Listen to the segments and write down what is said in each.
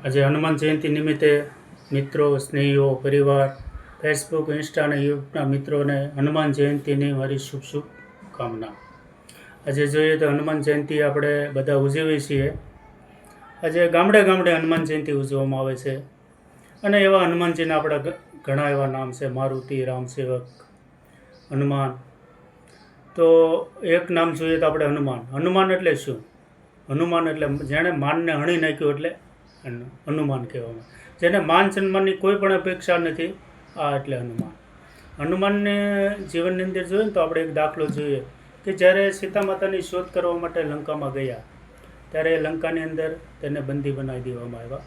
આજે હનુમાન જયંતિ નિમિત્તે મિત્રો, સ્નેહીઓ, પરિવાર, ફેસબુક, ઇન્સ્ટા અને યુટ્યુબના મિત્રોને હનુમાન જયંતિની મારી શુભકામના. આજે જોઈએ તો હનુમાન જયંતિ આપણે બધા ઉજવીએ છીએ. આજે ગામડે ગામડે હનુમાન જયંતિ ઉજવવામાં આવે છે અને એવા હનુમાનજીના આપણા ઘણા એવા નામ છે. મારુતિ, રામસેવક, હનુમાન. તો એક નામ જોઈએ તો આપણે હનુમાન. હનુમાન એટલે શું? હનુમાન એટલે જેણે માનને હણી નાખ્યું એટલે હનુમાન કહેવામાં. જેને માન સન્માનની કોઈ પણ અપેક્ષા નથી, આ એટલે હનુમાન. હનુમાનને જીવનની અંદર જોઈએ ને તો આપણે એક દાખલો જોઈએ કે જ્યારે સીતા માતાની શોધ કરવા માટે લંકામાં ગયા ત્યારે લંકાની અંદર તેને બંદી બનાવી દેવામાં આવ્યા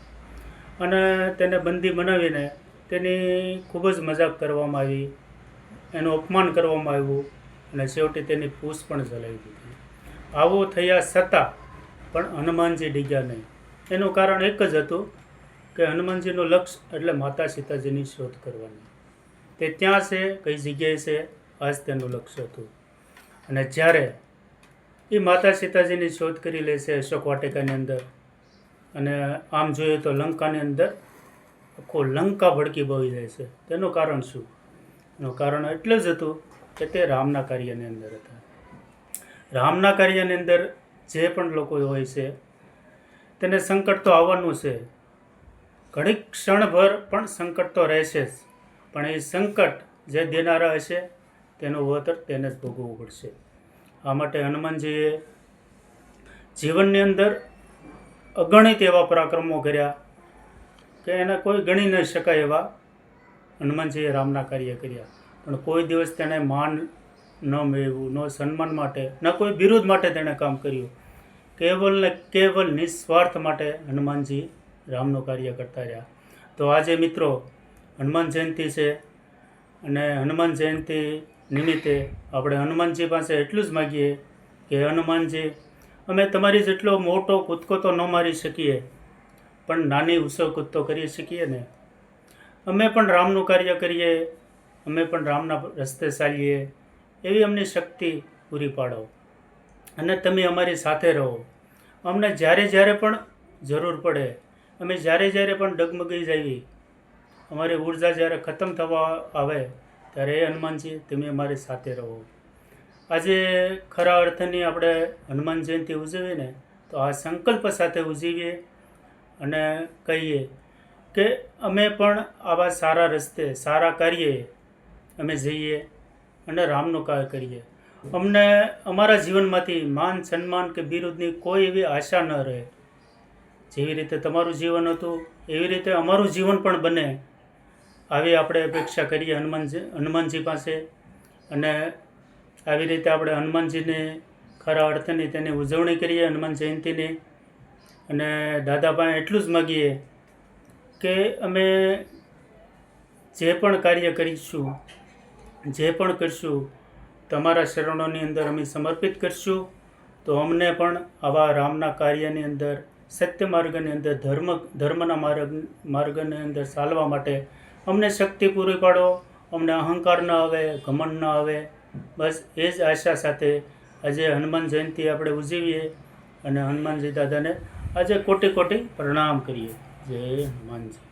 અને તેને બંદી બનાવીને તેની ખૂબ જ મજાક કરવામાં આવી, એનું અપમાન કરવામાં આવ્યું અને છેવટે તેની પૂછ પણ જલાવી દીધી. આવું થયા છતાં પણ હનુમાનજી ડીગ્યા નહીં. એનું કારણ એક જ હતું કે હનુમાનજીનું લક્ષ્ય એટલે માતા સીતાજીની શોધ કરવાની. તે ત્યાં છે, કઈ જગ્યાએ છે, આ જ તેનું લક્ષ્ય હતું. અને જ્યારે એ માતા સીતાજીની શોધ કરી લે છે અશોક વાટિકાની અંદર, અને આમ જોઈએ તો લંકાની અંદર આખો લંકા ભડકી બળી જાય છે. તેનું કારણ શું? એનું કારણ એટલું જ હતું કે તે રામના કાર્યની અંદર હતા. રામના કાર્યની અંદર જે પણ લોકો હોય છે તેને સંકટ તો આવવાનું છે. ઘડીક ક્ષણભર પણ સંકટ તો રહેશે જ, પણ એ સંકટ જે દેનારા હશે તેનું વળતર તેને જ ભોગવવું પડશે. આ માટે હનુમાનજીએ જીવનની અંદર અગણિત એવા પરાક્રમો કર્યા કે એને કોઈ ગણી ન શકાય એવા હનુમાનજીએ રામના કાર્ય કર્યા. પણ કોઈ દિવસ તેણે માન ન મેળવ્યું, ન સન્માન માટે, ન કોઈ બિરુદ માટે તેણે કામ કર્યું. કેવલ ને કેવલ નિસ્વાર્થ માટે હનુમાનજી રામનું કાર્ય કરતા રહ્યા. તો આજે મિત્રો હનુમાન જયંતિ છે અને હનુમાન જયંતિ નિમિત્તે આપણે હનુમાનજી પાસે એટલું જ માગીએ કે હનુમાનજી, અમે તમારી જેટલો મોટો કૂદકો તો ન મારી શકીએ, પણ નાની ઉછળ કૂદ તો કરી શકીએ ને. અમે પણ રામનું કાર્ય કરીએ, અમે પણ રામના રસ્તે ચાલીએ, એવી અમને શક્તિ પૂરી પાડો અને તમે અમારી સાથે રહો. અમને જ્યારે જ્યારે પણ જરૂર પડે, અમે જ્યારે પણ ડગમગી જઈએ, અમારી ઉર્જા જ્યારે ખતમ થવા આવે ત્યારે એ હનુમાનજી તમે અમારી સાથે રહો. આજે ખરા અર્થની આપણે હનુમાન જયંતિ ઉજવીને તો આ સંકલ્પ સાથે ઉજવીએ અને કહીએ કે અમે પણ આવા સારા રસ્તે, સારા કાર્યે અમે જઈએ અને રામનું કાર્ય કરીએ. અમને અમારા જીવનમાંથી માન સન્માન કે બિરુદની કોઈ એવી આશા ન રહે. જેવી રીતે તમારું જીવન હતું એવી રીતે અમારું જીવન પણ બને, આવી આપણે અપેક્ષા કરીએ હનુમાનજી પાસે. અને આવી રીતે આપણે હનુમાનજીને ખરા અર્થની તેની ઉજવણી કરીએ, હનુમાન જયંતિની. અને દાદા પાસે એટલું જ માગીએ કે અમે જે પણ કાર્ય કરીશું, જે પણ કરશું, તમારા શરણોની અંદર અમે સમર્પિત કરશું. તો અમને પણ આવા રામના કાર્યની અંદર, સત્ય માર્ગની અંદર, ધર્મના માર્ગની અંદર ચાલવા માટે અમને શક્તિ પૂરી પાડો. અમને અહંકાર ન આવે, ઘમંડ ન આવે. બસ એ જ આશા સાથે આજે હનુમાન જયંતિ આપણે ઉજવીએ અને હનુમાનજી દાદાને આજે કોટી કોટી પ્રણામ કરીએ. જય હનુમાનજી.